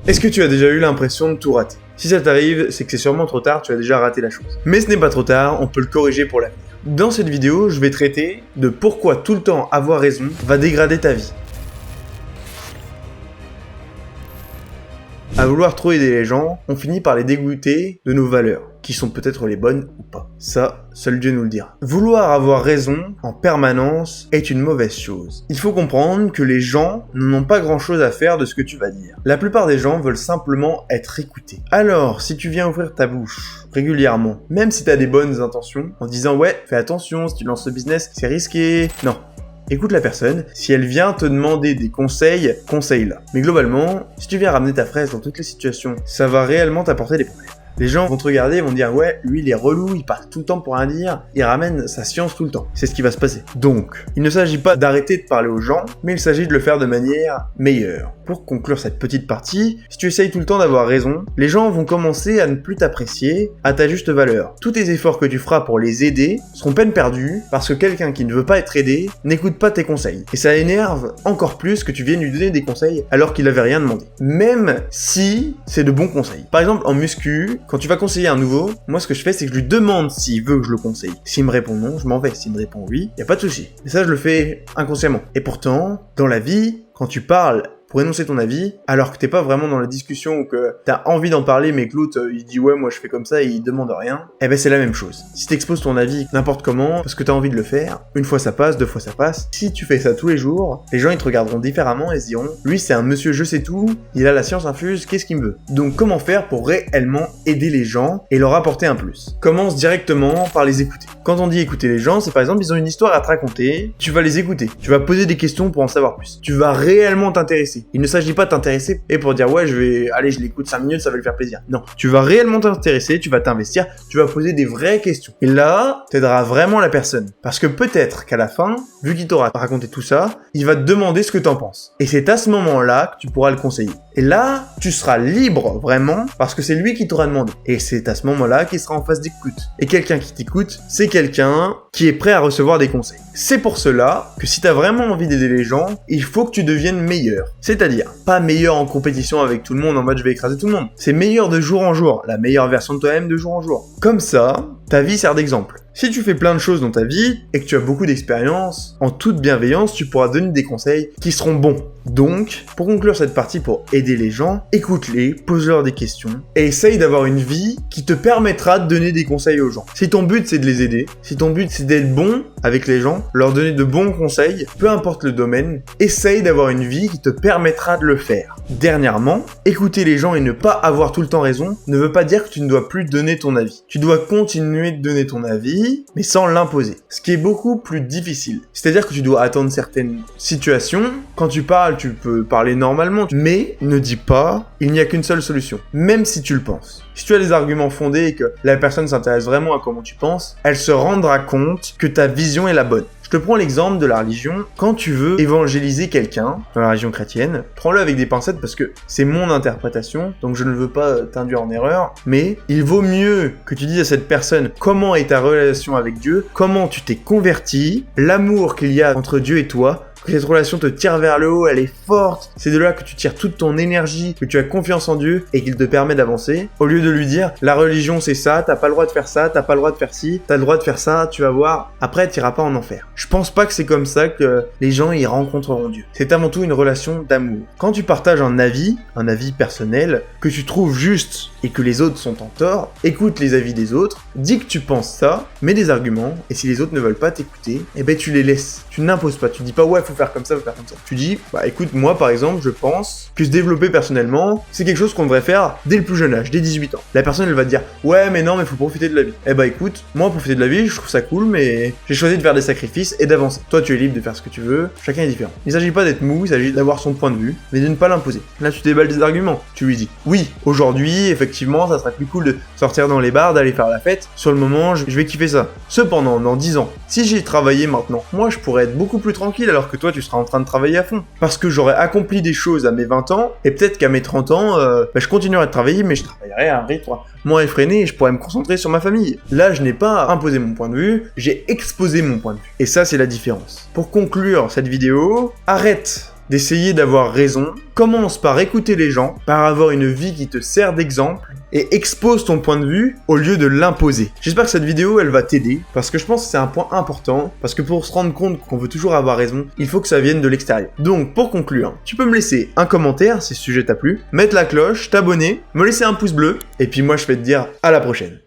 Est-ce que tu as déjà eu l'impression de tout rater? Si ça t'arrive, c'est que c'est sûrement trop tard, tu as déjà raté la chose. Mais ce n'est pas trop tard, on peut le corriger pour l'avenir. Dans cette vidéo, je vais traiter de pourquoi tout le temps avoir raison va dégrader ta vie. À vouloir trop aider les gens, on finit par les dégoûter de nos valeurs, qui sont peut-être les bonnes ou pas. Ça, seul Dieu nous le dira. Vouloir avoir raison en permanence est une mauvaise chose. Il faut comprendre que les gens n'ont pas grand-chose à faire de ce que tu vas dire. La plupart des gens veulent simplement être écoutés. Alors, si tu viens ouvrir ta bouche régulièrement, même si tu as des bonnes intentions, en disant « Ouais, fais attention, si tu lances ce business, c'est risqué », non. Écoute la personne, si elle vient te demander des conseils, conseille-la. Mais globalement, si tu viens ramener ta fraise dans toutes les situations, ça va réellement t'apporter des problèmes. Les gens vont te regarder et vont dire « Ouais, lui il est relou, il parle tout le temps pour rien dire, il ramène sa science tout le temps. » C'est ce qui va se passer. Donc, il ne s'agit pas d'arrêter de parler aux gens, mais il s'agit de le faire de manière meilleure. Pour conclure cette petite partie, si tu essayes tout le temps d'avoir raison, les gens vont commencer à ne plus t'apprécier à ta juste valeur. Tous tes efforts que tu feras pour les aider seront peine perdue parce que quelqu'un qui ne veut pas être aidé n'écoute pas tes conseils. Et ça énerve encore plus que tu viennes lui donner des conseils alors qu'il n'avait rien demandé. Même si c'est de bons conseils. Par exemple, en muscu, quand tu vas conseiller un nouveau, moi ce que je fais c'est que je lui demande s'il veut que je le conseille. S'il me répond non, je m'en vais. S'il me répond oui, y a pas de souci. Mais ça je le fais inconsciemment. Et pourtant, dans la vie, quand tu parles pour énoncer ton avis, alors que t'es pas vraiment dans la discussion ou que t'as envie d'en parler mais que l'autre il dit ouais moi je fais comme ça et il demande rien, eh ben c'est la même chose. Si t'exposes ton avis n'importe comment, parce que t'as envie de le faire, une fois ça passe, deux fois ça passe, si tu fais ça tous les jours, les gens ils te regarderont différemment et se diront lui c'est un monsieur je sais tout, il a la science infuse, qu'est-ce qu'il me veut? Donc comment faire pour réellement aider les gens et leur apporter un plus? Commence directement par les écouter. Quand on dit écouter les gens, c'est par exemple ils ont une histoire à te raconter, tu vas les écouter, tu vas poser des questions pour en savoir plus, tu vas réellement t'intéresser. Il ne s'agit pas de t'intéresser et pour dire ouais je l'écoute 5 minutes, ça va lui faire plaisir. Non, tu vas réellement t'intéresser, tu vas t'investir, tu vas poser des vraies questions. Et là, t'aideras vraiment la personne. Parce que peut-être qu'à la fin, vu qu'il t'aura raconté tout ça, il va te demander ce que t'en penses. Et c'est à ce moment-là que tu pourras le conseiller. Et là, tu seras libre vraiment parce que c'est lui qui t'aura demandé. Et c'est à ce moment-là qu'il sera en phase d'écoute. Et quelqu'un qui t'écoute, c'est quelqu'un qui est prêt à recevoir des conseils. C'est pour cela que si t'as vraiment envie d'aider les gens, il faut que tu deviennes meilleur. C'est-à-dire, pas meilleur en compétition avec tout le monde en mode je vais écraser tout le monde. C'est meilleur de jour en jour, la meilleure version de toi-même de jour en jour. Comme ça, ta vie sert d'exemple. Si tu fais plein de choses dans ta vie et que tu as beaucoup d'expérience, en toute bienveillance, tu pourras donner des conseils qui seront bons. Donc, pour conclure cette partie pour aider les gens, écoute-les, pose-leur des questions et essaye d'avoir une vie qui te permettra de donner des conseils aux gens. Si ton but c'est de les aider, si ton but c'est d'être bon avec les gens, leur donner de bons conseils, peu importe le domaine, essaye d'avoir une vie qui te permettra de le faire. Dernièrement, écouter les gens et ne pas avoir tout le temps raison ne veut pas dire que tu ne dois plus donner ton avis. Tu dois continuer de donner ton avis, mais sans l'imposer. Ce qui est beaucoup plus difficile. C'est-à-dire que tu dois attendre certaines situations. Quand tu parles, tu peux parler normalement, mais ne dis pas « il n'y a qu'une seule solution », même si tu le penses. Si tu as des arguments fondés et que la personne s'intéresse vraiment à comment tu penses, elle se rendra compte que ta vision est la bonne. Je te prends l'exemple de la religion. Quand tu veux évangéliser quelqu'un, dans la religion chrétienne, prends-le avec des pincettes parce que c'est mon interprétation, donc je ne veux pas t'induire en erreur, mais il vaut mieux que tu dises à cette personne comment est ta relation avec Dieu, comment tu t'es converti, l'amour qu'il y a entre Dieu et toi, que cette relation te tire vers le haut, elle est forte, c'est de là que tu tires toute ton énergie, que tu as confiance en Dieu et qu'il te permet d'avancer, au lieu de lui dire la religion c'est ça, t'as pas le droit de faire ça, t'as pas le droit de faire ci, t'as le droit de faire ça, tu vas voir, après t'iras pas en enfer. Je pense pas que c'est comme ça que les gens y rencontreront Dieu. C'est avant tout une relation d'amour. Quand tu partages un avis personnel, que tu trouves juste et que les autres sont en tort, écoute les avis des autres, dis que tu penses ça, mets des arguments, et si les autres ne veulent pas t'écouter, eh ben tu les laisses. Tu n'imposes pas, tu dis pas ouais faut faire comme ça, faut faire comme ça. Tu dis, bah écoute, moi par exemple, je pense que se développer personnellement, c'est quelque chose qu'on devrait faire dès le plus jeune âge, dès 18 ans. La personne elle va te dire, ouais mais non mais faut profiter de la vie. Eh bah écoute, moi profiter de la vie, je trouve ça cool, mais j'ai choisi de faire des sacrifices et d'avancer. Toi tu es libre de faire ce que tu veux, chacun est différent. Il s'agit pas d'être mou, il s'agit d'avoir son point de vue, mais de ne pas l'imposer. Là tu déballes des arguments, tu lui dis, oui, aujourd'hui, effectivement, ça serait plus cool de sortir dans les bars, d'aller faire la fête. Sur le moment, je vais kiffer ça. Cependant, dans 10 ans, si j'ai travaillé maintenant, moi je pourrais être beaucoup plus tranquille alors que toi tu seras en train de travailler à fond. Parce que j'aurais accompli des choses à mes 20 ans, et peut-être qu'à mes 30 ans, je continuerai de travailler, mais je travaillerai à un rythme moins effréné et je pourrais me concentrer sur ma famille. Là, je n'ai pas imposé mon point de vue, j'ai exposé mon point de vue. Et ça, c'est la différence. Pour conclure cette vidéo, arrête d'essayer d'avoir raison. Commence par écouter les gens, par avoir une vie qui te sert d'exemple et expose ton point de vue au lieu de l'imposer. J'espère que cette vidéo elle va t'aider parce que je pense que c'est un point important parce que pour se rendre compte qu'on veut toujours avoir raison, il faut que ça vienne de l'extérieur. Donc pour conclure, tu peux me laisser un commentaire si ce sujet t'a plu, mettre la cloche, t'abonner, me laisser un pouce bleu et puis moi je vais te dire à la prochaine.